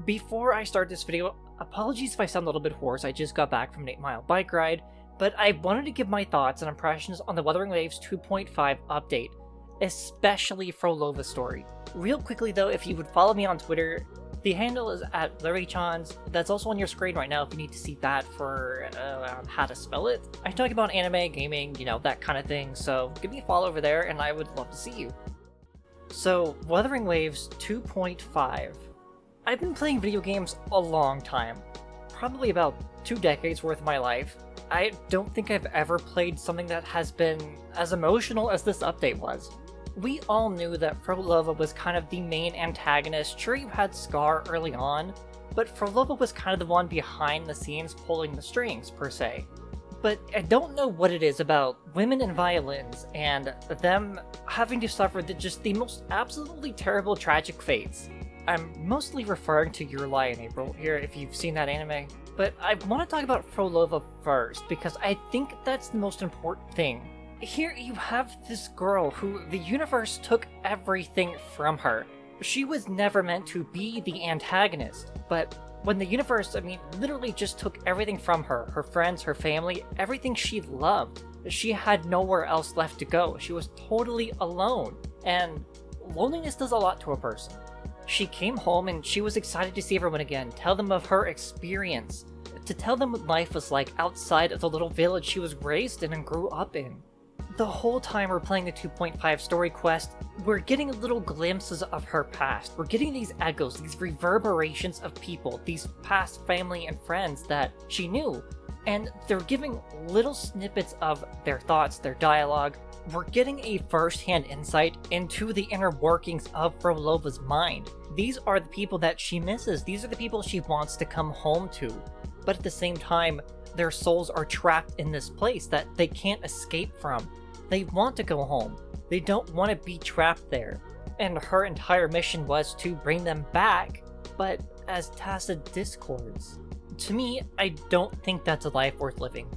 Before I start this video, apologies if I sound a little bit hoarse, I just got back from an 8-mile bike ride, but I wanted to give my thoughts and impressions on the Wuthering Waves 2.5 update, especially Phrolova's story. Real quickly though, if you would follow me on Twitter, the handle is at LarryChans. That's also on your screen right now if you need to see that for how to spell it. I talk about anime, gaming, that kind of thing, so give me a follow over there and I would love to see you. So, Wuthering Waves 2.5. I've been playing video games a long time, probably about 2 decades worth of my life. I don't think I've ever played something that has been as emotional as this update was. We all knew that Phrolova was kind of the main antagonist. Sure, you had Scar early on, but Phrolova was kind of the one behind the scenes pulling the strings, per se. But I don't know what it is about women and violins and them having to suffer just the most absolutely terrible tragic fates. I'm mostly referring to Your Lie in April here if you've seen that anime, but I want to talk about Phrolova first because I think that's the most important thing. Here you have this girl who the universe took everything from her. She was never meant to be the antagonist, but when the universe, literally just took everything from her, her friends, her family, everything she loved, she had nowhere else left to go. She was totally alone, and loneliness does a lot to a person. She came home and she was excited to see everyone again, tell them of her experience, to tell them what life was like outside of the little village she was raised in and grew up in. The whole time we're playing the 2.5 story quest, we're getting little glimpses of her past. We're getting these echoes, these reverberations of people, these past family and friends that she knew. And they're giving little snippets of their thoughts, their dialogue. We're getting a first-hand insight into the inner workings of Phrolova's mind. These are the people that she misses. These are the people she wants to come home to. But at the same time, their souls are trapped in this place that they can't escape from. They want to go home. They don't want to be trapped there. And her entire mission was to bring them back, but as tacit discords. To me, I don't think that's a life worth living.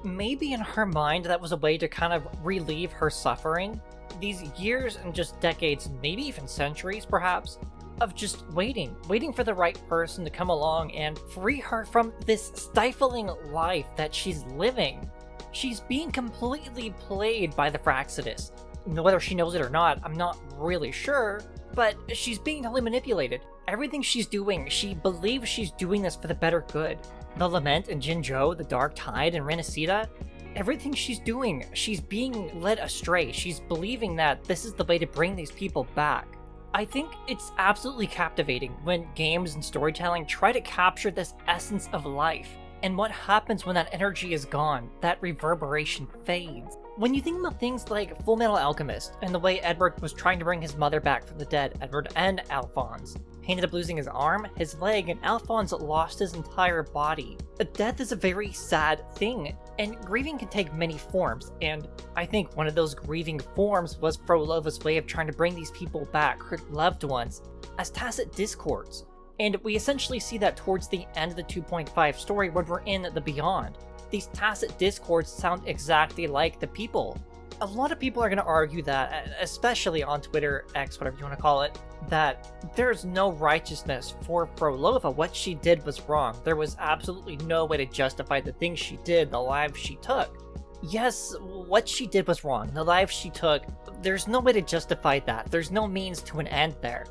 Maybe in her mind that was a way to kind of relieve her suffering. These years and just decades, maybe even centuries perhaps, of just waiting for the right person to come along and free her from this stifling life that she's living. She's being completely played by the Phrolova. Whether she knows it or not, I'm not really sure, but she's being totally manipulated. Everything she's doing, she believes she's doing this for the better good. The Lament and Jinzhou, the Dark Tide, and Renacida, everything she's doing, she's being led astray. She's believing that this is the way to bring these people back. I think it's absolutely captivating when games and storytelling try to capture this essence of life, and what happens when that energy is gone, that reverberation fades. When you think about things like Full Metal Alchemist, and the way Edward was trying to bring his mother back from the dead, Edward and Alphonse. He ended up losing his arm, his leg, and Alphonse lost his entire body. Death is a very sad thing, and grieving can take many forms, and I think one of those grieving forms was Phrolova's way of trying to bring these people back, her loved ones, as tacit discords. And we essentially see that towards the end of the 2.5 story when we're in the Beyond. These tacit discords sound exactly like the people. A lot of people are going to argue that, especially on Twitter, X, whatever you want to call it, that there's no righteousness for Phrolova. What she did was wrong. There was absolutely no way to justify the things she did, the lives she took. Yes, what she did was wrong. The lives she took, there's no way to justify that. There's no means to an end there.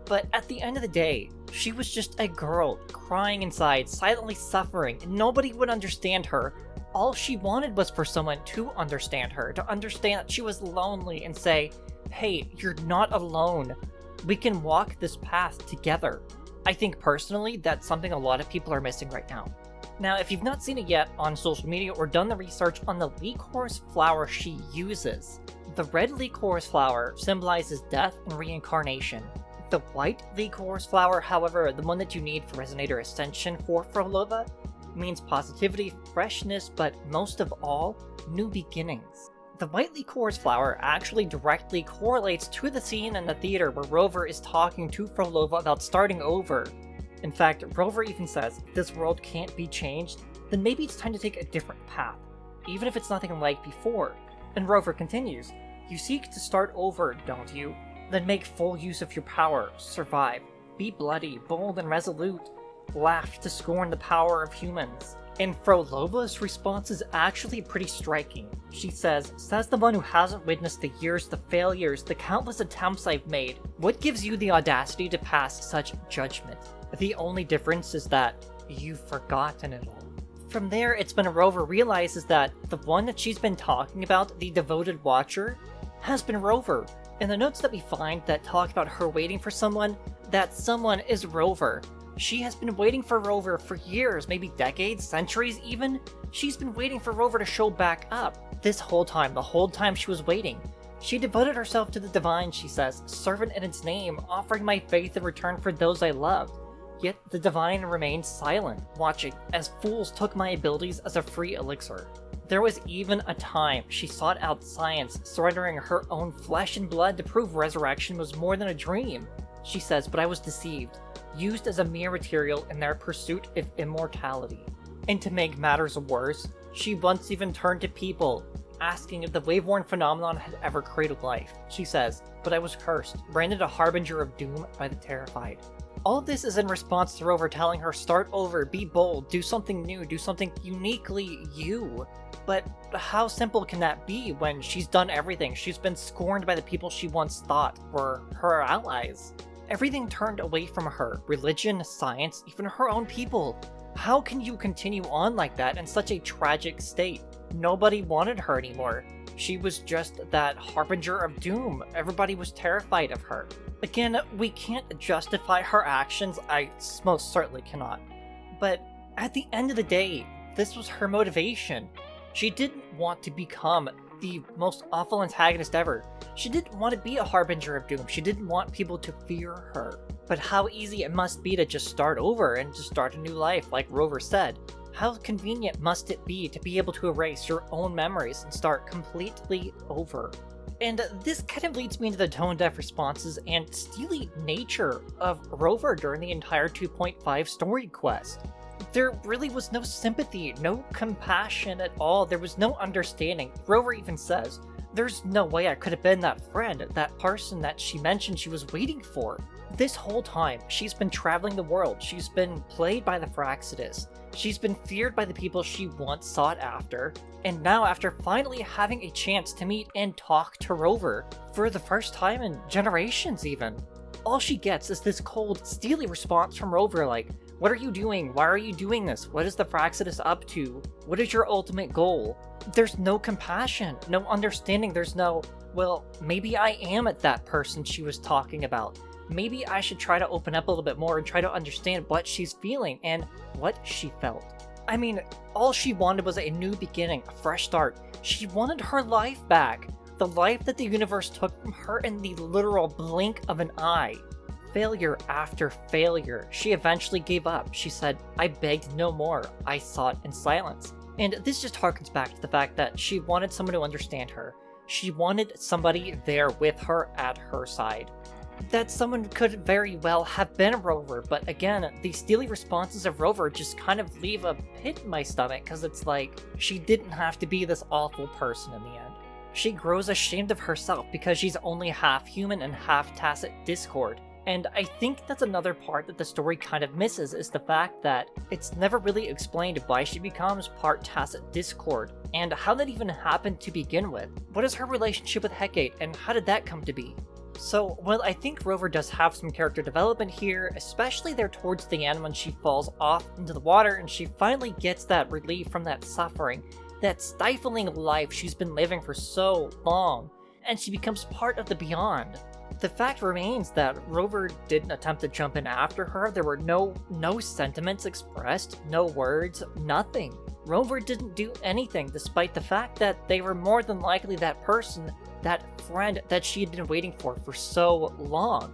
But at the end of the day, she was just a girl, crying inside, silently suffering, and nobody would understand her. All she wanted was for someone to understand her, to understand that she was lonely and say, hey, you're not alone. We can walk this path together. I think personally, that's something a lot of people are missing right now. Now, if you've not seen it yet on social media or done the research on the liquor's flower she uses, the red liquor's flower symbolizes death and reincarnation. The white liquor's flower, however, the one that you need for Resonator Ascension for Phrolova, means positivity, freshness, but most of all, new beginnings. The white liquor's flower actually directly correlates to the scene in the theater where Rover is talking to Phrolova about starting over. In fact, Rover even says, if this world can't be changed, then maybe it's time to take a different path, even if it's nothing like before. And Rover continues, you seek to start over, don't you? Then make full use of your power, survive. Be bloody, bold, and resolute. Laugh to scorn the power of humans. And Phrolova's response is actually pretty striking. She says the one who hasn't witnessed the years, the failures, the countless attempts I've made. What gives you the audacity to pass such judgment? The only difference is that you've forgotten it all. From there, it's when Rover realizes that the one that she's been talking about, the devoted watcher, has been Rover. And the notes that we find that talk about her waiting for someone, that someone is Rover. She has been waiting for Rover for years, maybe decades, centuries even. She's been waiting for Rover to show back up. This whole time, the whole time she was waiting. She devoted herself to the divine, she says, servant in its name, offering my faith in return for those I loved. Yet the divine remained silent, watching as fools took my abilities as a free elixir. There was even a time she sought out science, surrendering her own flesh and blood to prove resurrection was more than a dream. She says, but I was deceived, used as a mere material in their pursuit of immortality. And to make matters worse, she once even turned to people, asking if the wave-worn phenomenon had ever created life. She says, but I was cursed, branded a harbinger of doom by the terrified. All of this is in response to Rover telling her, start over, be bold, do something new, do something uniquely you. But how simple can that be when she's done everything? She's been scorned by the people she once thought were her allies. Everything turned away from her, religion, science, even her own people. How can you continue on like that in such a tragic state? Nobody wanted her anymore. She was just that harbinger of doom. Everybody was terrified of her. Again, we can't justify her actions, I most certainly cannot. But at the end of the day, this was her motivation. She didn't want to become the most awful antagonist ever. She didn't want to be a harbinger of doom. She didn't want people to fear her. But how easy it must be to just start over and just start a new life, like Rover said. How convenient must it be to be able to erase your own memories and start completely over? And this kind of leads me into the tone-deaf responses and steely nature of Rover during the entire 2.5 story quest. There really was no sympathy, no compassion at all. There was no understanding. Rover even says, there's no way I could have been that friend, that person that she mentioned she was waiting for. This whole time, she's been traveling the world. She's been played by the Phrolova. She's been feared by the people she once sought after. And now, after finally having a chance to meet and talk to Rover, for the first time in generations even, all she gets is this cold, steely response from Rover like, what are you doing? Why are you doing this? What is the Phrolova up to? What is your ultimate goal? There's no compassion, no understanding. There's no, well, maybe I am that person she was talking about. Maybe I should try to open up a little bit more and try to understand what she's feeling and what she felt. I mean, all she wanted was a new beginning, a fresh start. She wanted her life back. The life that the universe took from her in the literal blink of an eye. Failure after failure. She eventually gave up. She said, I begged no more. I sought in silence. And this just harkens back to the fact that she wanted someone to understand her. She wanted somebody there with her at her side. That someone could very well have been Rover, but again, the steely responses of Rover just kind of leave a pit in my stomach because it's like, she didn't have to be this awful person in the end. She grows ashamed of herself because she's only half human and half tacit discord. And I think that's another part that the story kind of misses, is the fact that it's never really explained why she becomes part tacit discord, and how that even happened to begin with. What is her relationship with Hecate, and how did that come to be? So, while I think Rover does have some character development here, especially there towards the end when she falls off into the water and she finally gets that relief from that suffering, that stifling life she's been living for so long, and she becomes part of the beyond. The fact remains that Rover didn't attempt to jump in after her. There were no sentiments expressed, no words, nothing. Rover didn't do anything, despite the fact that they were more than likely that person, that friend that she had been waiting for so long.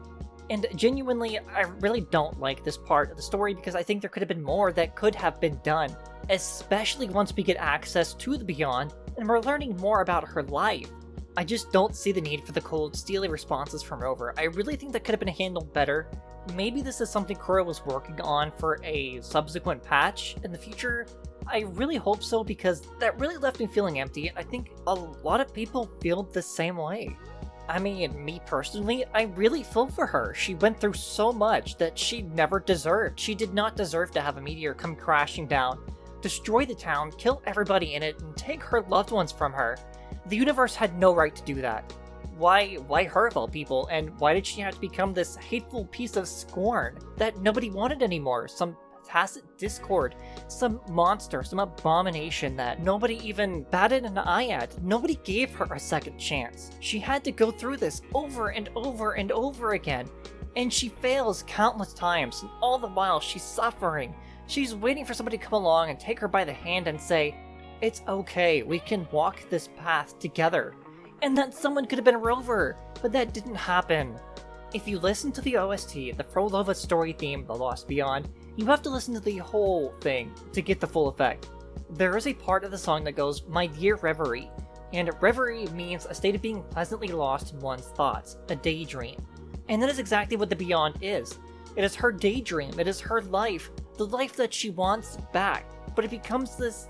And genuinely, I really don't like this part of the story because I think there could have been more that could have been done, especially once we get access to the Beyond and we're learning more about her life. I just don't see the need for the cold, steely responses from Rover. I really think that could have been handled better. Maybe this is something Kuro was working on for a subsequent patch in the future. I really hope so, because that really left me feeling empty, and I think a lot of people feel the same way. I mean, me personally, I really feel for her. She went through so much that she never deserved. She did not deserve to have a meteor come crashing down, destroy the town, kill everybody in it, and take her loved ones from her. The universe had no right to do that. Why her of all people, and why did she have to become this hateful piece of scorn that nobody wanted anymore? Some tacit discord, some monster, some abomination that nobody even batted an eye at. Nobody gave her a second chance. She had to go through this over and over and over again, and she fails countless times, and all the while she's suffering. She's waiting for somebody to come along and take her by the hand and say, "It's okay, we can walk this path together." And that someone could have been Rover, but that didn't happen. If you listen to the OST, the Phrolova story theme, The Lost Beyond, you have to listen to the whole thing to get the full effect. There is a part of the song that goes, "My dear reverie," and reverie means a state of being pleasantly lost in one's thoughts, a daydream. And that is exactly what the Beyond is. It is her daydream, it is her life, the life that she wants back, but it becomes this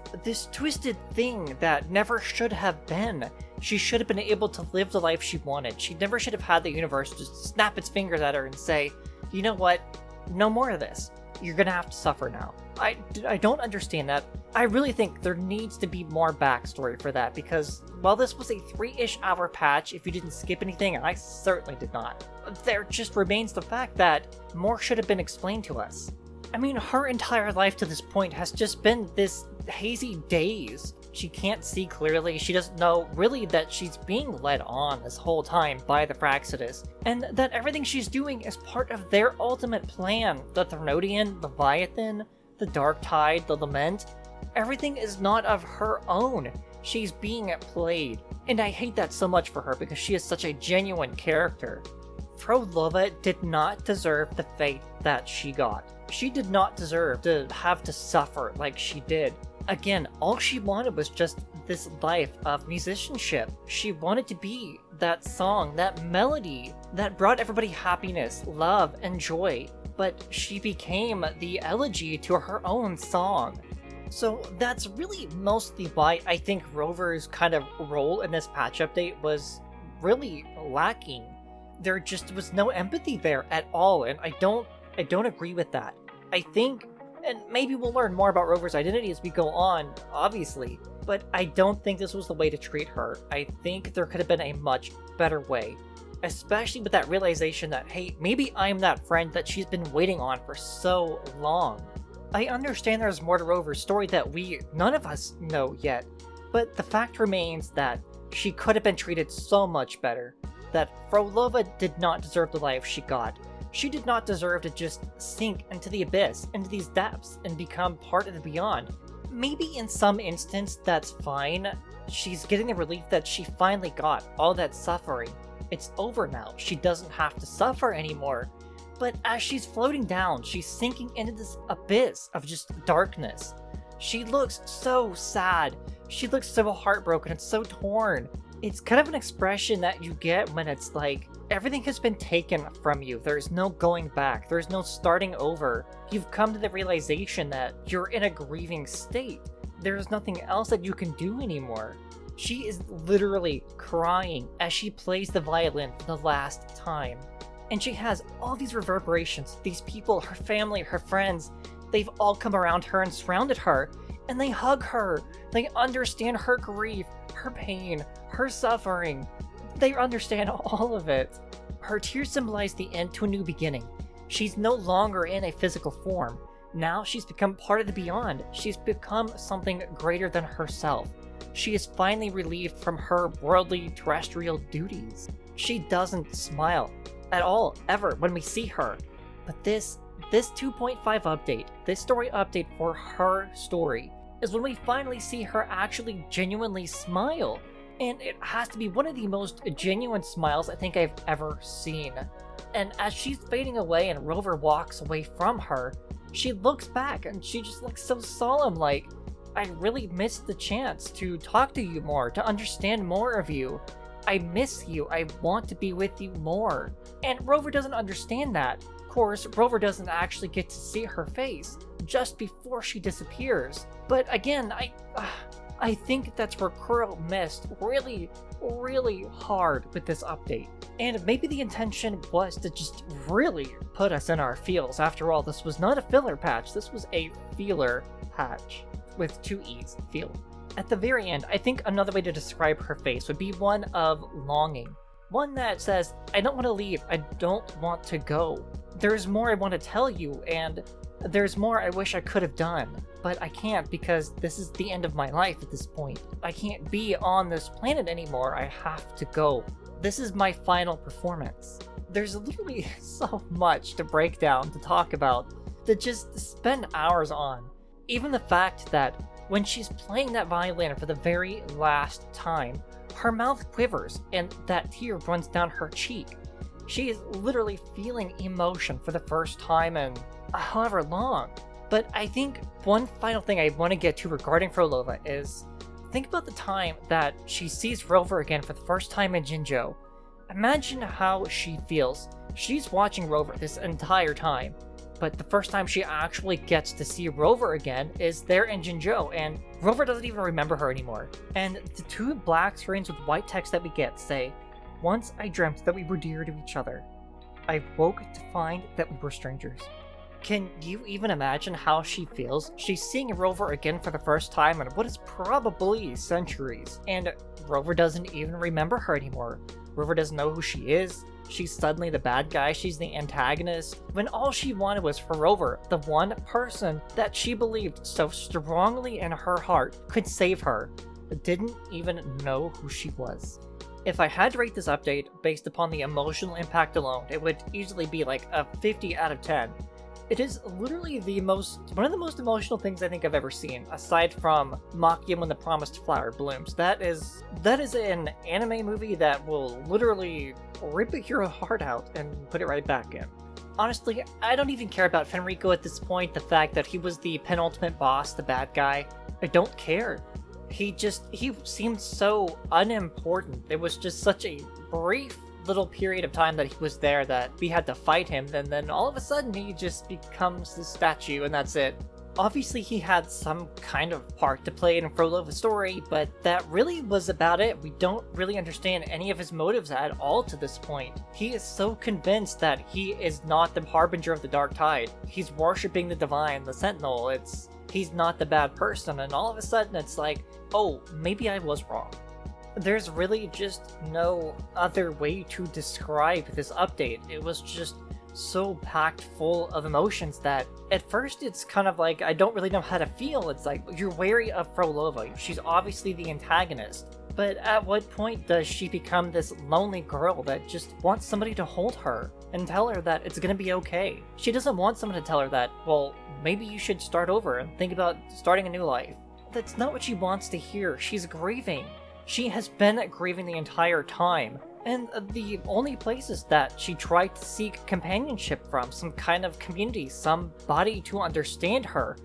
twisted thing that never should have been. She should have been able to live the life she wanted. She never should have had the universe just snap its fingers at her and say, "You know what? No more of this. You're gonna have to suffer now." I don't understand that. I really think there needs to be more backstory for that, because while this was a 3-ish hour patch, if you didn't skip anything, and I certainly did not, there just remains the fact that more should have been explained to us. I mean, her entire life to this point has just been this hazy daze. She can't see clearly, she doesn't know really that she's being led on this whole time by the Fraxidus, and that everything she's doing is part of their ultimate plan. The Thermodian, Leviathan, the Dark Tide, the Lament, everything is not of her own. She's being played, and I hate that so much for her because she is such a genuine character. Phrolova did not deserve the fate that she got. She did not deserve to have to suffer like she did. Again, all she wanted was just this life of musicianship. She wanted to be that song, that melody that brought everybody happiness, love, and joy. But she became the elegy to her own song. So that's really mostly why I think Rover's kind of role in this patch update was really lacking. There just was no empathy there at all, and I don't agree with that. I think, and maybe we'll learn more about Rover's identity as we go on, obviously, but I don't think this was the way to treat her. I think there could have been a much better way, especially with that realization that, hey, maybe I'm that friend that she's been waiting on for so long. I understand there's more to Rover's story that none of us know yet, but the fact remains that she could have been treated so much better, that Phrolova did not deserve the life she got. She did not deserve to just sink into the abyss, into these depths, and become part of the Beyond. Maybe in some instance that's fine. She's getting the relief that she finally got, all that suffering. It's over now, she doesn't have to suffer anymore. But as she's floating down, she's sinking into this abyss of just darkness. She looks so sad, she looks so heartbroken and so torn. It's kind of an expression that you get when it's like, everything has been taken from you. There's no going back. There's no starting over. You've come to the realization that you're in a grieving state. There's nothing else that you can do anymore. She is literally crying as she plays the violin for the last time. And she has all these reverberations. These people, her family, her friends, they've all come around her and surrounded her. And they hug her. They understand her grief, her pain, her suffering. They understand all of it. Her tears symbolize the end to a new beginning. She's no longer in a physical form. Now she's become part of the Beyond. She's become something greater than herself. She is finally relieved from her worldly terrestrial duties. She doesn't smile at all, ever, when we see her. But this 2.5 update, this story update for her story, is when we finally see her actually genuinely smile. And it has to be one of the most genuine smiles I think I've ever seen. And as she's fading away and Rover walks away from her, she looks back and she just looks so solemn, like, I really missed the chance to talk to you more, to understand more of you. I miss you, I want to be with you more. And Rover doesn't understand that. Of course, Rover doesn't actually get to see her face just before she disappears. But again, I think that's where Kuro missed really, really hard with this update. And maybe the intention was to just really put us in our feels. After all, this was not a filler patch, this was a feeler patch with 2 E's, feel. At the very end, I think another way to describe her face would be one of longing. One that says, I don't want to leave, I don't want to go. There's more I want to tell you, and there's more I wish I could have done, but I can't because this is the end of my life at this point. I can't be on this planet anymore, I have to go. This is my final performance. There's literally so much to break down, to talk about, to just spend hours on. Even the fact that when she's playing that violin for the very last time, her mouth quivers and that tear runs down her cheek. She is literally feeling emotion for the first time in however long. But I think one final thing I want to get to regarding Phrolova is, think about the time that she sees Rover again for the first time in Jinzhou. Imagine how she feels. She's watching Rover this entire time, but the first time she actually gets to see Rover again is there in Jinzhou, and Rover doesn't even remember her anymore. And the 2 black screens with white text that we get say, once I dreamt that we were dear to each other. I woke to find that we were strangers. Can you even imagine how she feels? She's seeing Rover again for the first time in what is probably centuries, and Rover doesn't even remember her anymore. Rover doesn't know who she is. She's suddenly the bad guy, she's the antagonist, when all she wanted was for Rover, the one person that she believed so strongly in her heart could save her, didn't even know who she was. If I had to rate this update based upon the emotional impact alone, it would easily be like a 50 out of 10. It is literally one of the most emotional things I think I've ever seen, aside from Makia When the Promised Flower Blooms. That is an anime movie that will literally rip your heart out and put it right back in. Honestly, I don't even care about Fenrico at this point, the fact that he was the penultimate boss, the bad guy. I don't care. He seemed so unimportant. It was just such a brief little period of time that he was there that we had to fight him, and then all of a sudden he just becomes the statue and that's it. Obviously he had some kind of part to play in Frolova's story, but that really was about it. We don't really understand any of his motives at all to this point. He is so convinced that he is not the harbinger of the dark tide. He's worshipping the divine, the sentinel. He's not the bad person, and all of a sudden it's like, oh, maybe I was wrong. There's really just no other way to describe this update. It was just so packed full of emotions that at first it's kind of like I don't really know how to feel. It's like you're wary of Phrolova. She's obviously the antagonist. But at what point does she become this lonely girl that just wants somebody to hold her and tell her that it's gonna be okay? She doesn't want someone to tell her that, well, maybe you should start over and think about starting a new life. That's not what she wants to hear. She's grieving. She has been grieving the entire time, and the only places that she tried to seek companionship from, some kind of community, somebody to understand her,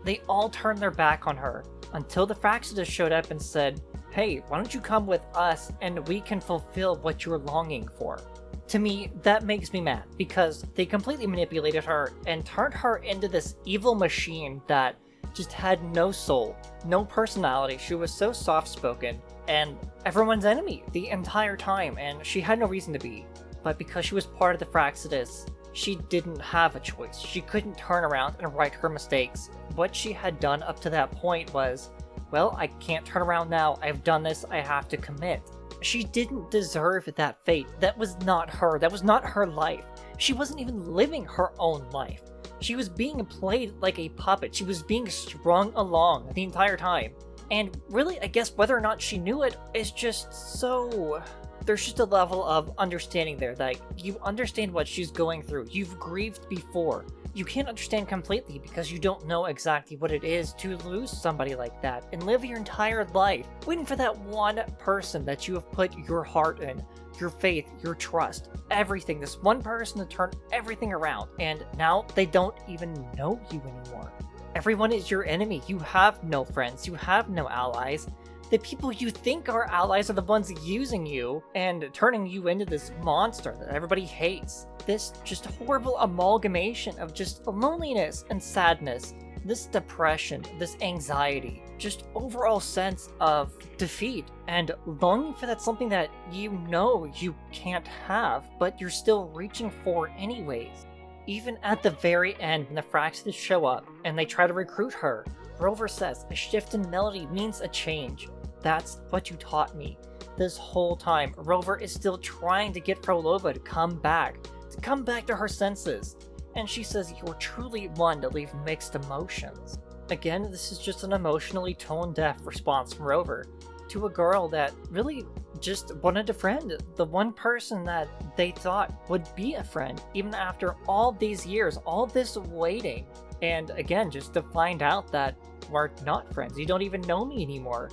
they all turned their back on her, until the Fractsidus showed up and said, hey, why don't you come with us and we can fulfill what you're longing for. To me, that makes me mad, because they completely manipulated her and turned her into this evil machine that just had no soul, no personality. She was so soft-spoken, and everyone's enemy the entire time, and she had no reason to be. But because she was part of the Fractsidus, she didn't have a choice. She couldn't turn around and right her mistakes. What she had done up to that point was, well, I can't turn around now. I've done this. I have to commit. She didn't deserve that fate. That was not her. That was not her life. She wasn't even living her own life. She was being played like a puppet. She was being strung along the entire time. And really, I guess whether or not she knew it is just so... There's just a level of understanding there that you understand what she's going through. You've grieved before. You can't understand completely because you don't know exactly what it is to lose somebody like that and live your entire life waiting for that one person that you have put your heart in, your faith, your trust, everything. This one person to turn everything around, and now they don't even know you anymore. Everyone is your enemy. You have no friends. You have no allies. The people you think are allies are the ones using you and turning you into this monster that everybody hates. This just horrible amalgamation of just loneliness and sadness, this depression, this anxiety. just overall sense of defeat and longing for that something that you know you can't have, but you're still reaching for anyways. Even at the very end, when the Fraxes show up and they try to recruit her, Rover says, "A shift in melody means a change. That's what you taught me." This whole time, Rover is still trying to get Phrolova to come back to her senses. And she says, "You're truly one to leave mixed emotions." Again, this is just an emotionally tone-deaf response from Rover to a girl that really just wanted a friend, the one person that they thought would be a friend, even after all these years, all this waiting. And again, just to find out that we're not friends. You don't even know me anymore,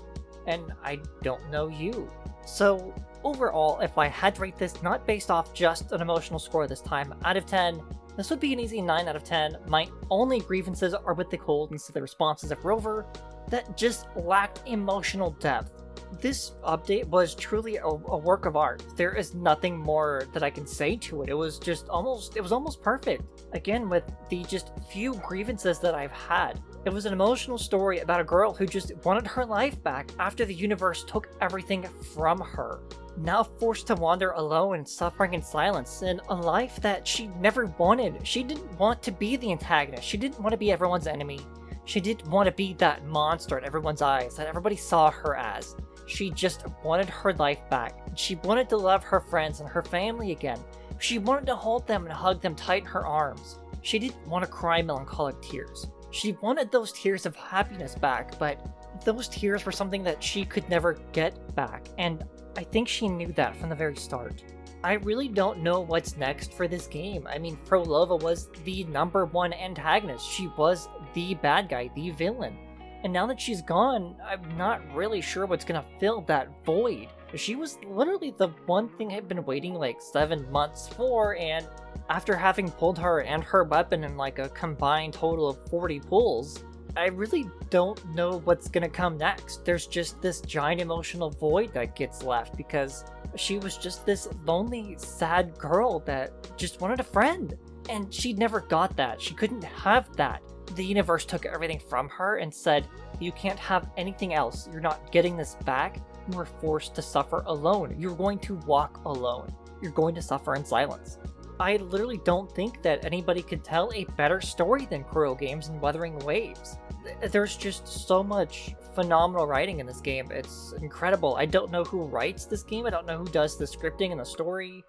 and I don't know you. So overall, if I had to rate this not based off just an emotional score this time, out of 10, this would be an easy 9 out of 10. My only grievances are with the coldness of the responses of Rover that just lacked emotional depth. This update was truly a work of art. There is nothing more that I can say to it. It was almost perfect. Again, with the just few grievances that I've had. It was an emotional story about a girl who just wanted her life back after the universe took everything from her. Now forced to wander alone, suffering in silence, in a life that she never wanted. She didn't want to be the antagonist. She didn't want to be everyone's enemy. She didn't want to be that monster in everyone's eyes that everybody saw her as. She just wanted her life back. She wanted to love her friends and her family again. She wanted to hold them and hug them tight in her arms. She didn't want to cry melancholic tears. She wanted those tears of happiness back, but those tears were something that she could never get back, and I think she knew that from the very start. I really don't know what's next for this game. I mean, Phrolova was the #1 antagonist. She was the bad guy, the villain. And now that she's gone, I'm not really sure what's gonna fill that void. She was literally the one thing I've been waiting like 7 months for, and after having pulled her and her weapon in like a combined total of 40 pulls, I really don't know what's gonna come next. There's just this giant emotional void that gets left because she was just this lonely, sad girl that just wanted a friend. And she never got that. She couldn't have that. The universe took everything from her and said, "You can't have anything else. You're not getting this back. You were forced to suffer alone. You're going to walk alone. You're going to suffer in silence." I literally don't think that anybody could tell a better story than Kuro Games and Wuthering Waves. There's just so much phenomenal writing in this game. It's incredible. I don't know who writes this game. I don't know who does the scripting and the story.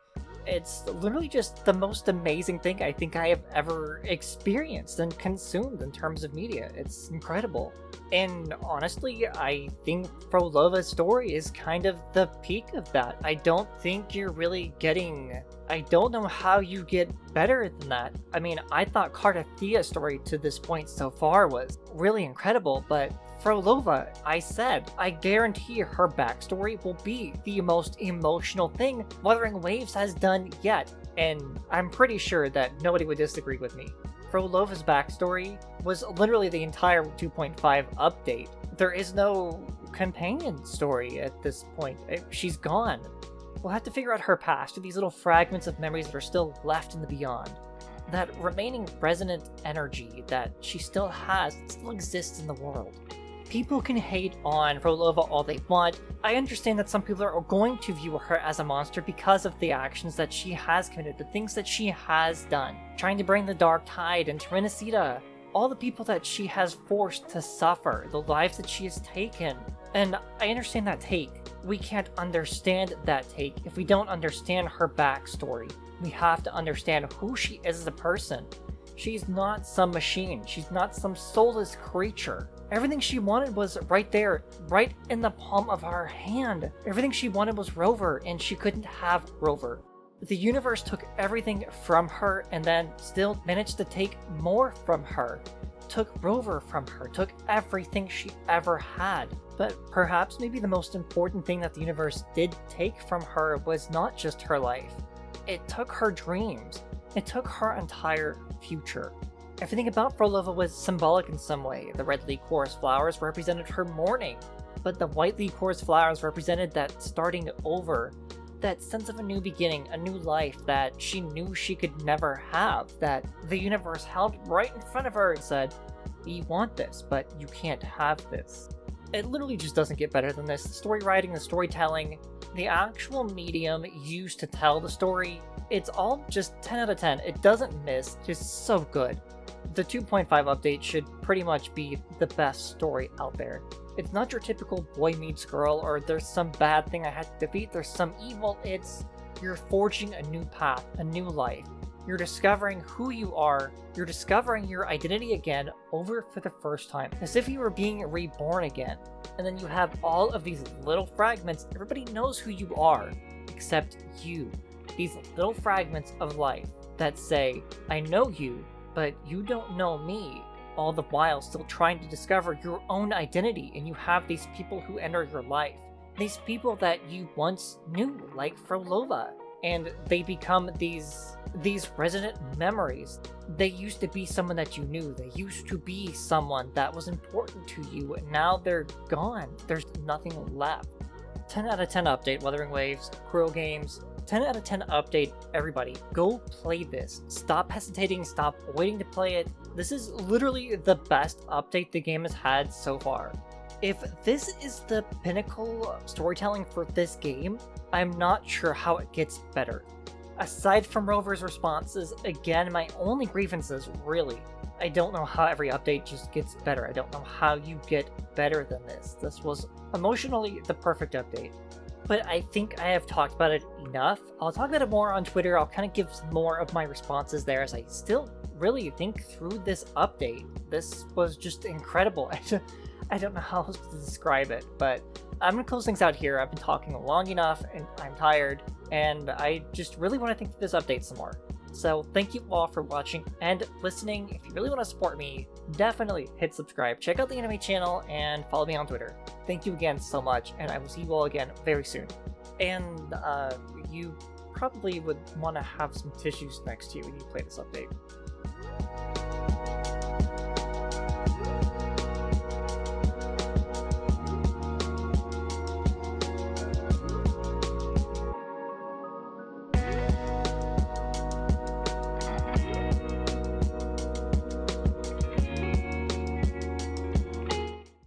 It's literally just the most amazing thing I think I have ever experienced and consumed in terms of media. It's incredible. And honestly, I think Phrolova's story is kind of the peak of that. I don't think you're really getting... I don't know how you get better than that. I mean, I thought Cardathia's story to this point so far was really incredible, but Phrolova, I guarantee her backstory will be the most emotional thing Wuthering Waves has done yet, and I'm pretty sure that nobody would disagree with me. Phrolova's backstory was literally the entire 2.5 update. There is no companion story at this point. She's gone. We'll have to figure out her past through these little fragments of memories that are still left in the beyond. That remaining resonant energy that she still has, still exists in the world. People can hate on Phrolova all they want. I understand that some people are going to view her as a monster because of the actions that she has committed, the things that she has done. Trying to bring the Dark Tide into Renacida, all the people that she has forced to suffer, the lives that she has taken. And I understand that take. We can't understand that take if we don't understand her backstory. We have to understand who she is as a person. She's not some machine. She's not some soulless creature. Everything she wanted was right there, right in the palm of her hand. Everything she wanted was Rover, and she couldn't have Rover. The universe took everything from her and then still managed to take more from her. Took Rover from her, took everything she ever had. But perhaps maybe the most important thing that the universe did take from her was not just her life. It took her dreams. It took her entire future. Everything about Phrolova was symbolic in some way. The red chorus flowers represented her mourning, but the white chorus flowers represented that starting over, that sense of a new beginning, a new life that she knew she could never have, that the universe held right in front of her and said, "You want this, but you can't have this." It literally just doesn't get better than this. The story writing, the storytelling, the actual medium used to tell the story, it's all just 10 out of 10. It doesn't miss, just so good. The 2.5 update should pretty much be the best story out there. It's not your typical boy meets girl or there's some bad thing I had to defeat, there's some evil. It's you're forging a new path, a new life. You're discovering who you are, you're discovering your identity again over for the first time, as if you were being reborn again. And then you have all of these little fragments, everybody knows who you are, except you. These little fragments of life that say, I know you, but you don't know me, all the while still trying to discover your own identity, and you have these people who enter your life. These people that you once knew, like Phrolova, and they become these resonant memories. They used to be someone that you knew, they used to be someone that was important to you, and now they're gone. There's nothing left. 10 out of 10 update, Wuthering Waves, Kuro games. 10 out of 10 update, everybody. Go play this. Stop hesitating, stop waiting to play it. This is literally the best update the game has had so far. If this is the pinnacle storytelling for this game, I'm not sure how it gets better. Aside from Rover's responses, again, my only grievances, really, I don't know how every update just gets better. I don't know how you get better than this. This was emotionally the perfect update. But I think I have talked about it enough. I'll talk about it more on Twitter. I'll kind of give more of my responses there as I still really think through this update. This was just incredible. I don't know how else to describe it, but I'm going to close things out here. I've been talking long enough and I'm tired, and I just really want to think through this update some more. So thank you all for watching and listening. If you really want to support me, definitely hit subscribe. Check out the anime channel and follow me on Twitter. Thank you again so much, and I will see you all again very soon. And you probably would want to have some tissues next to you when you play this update.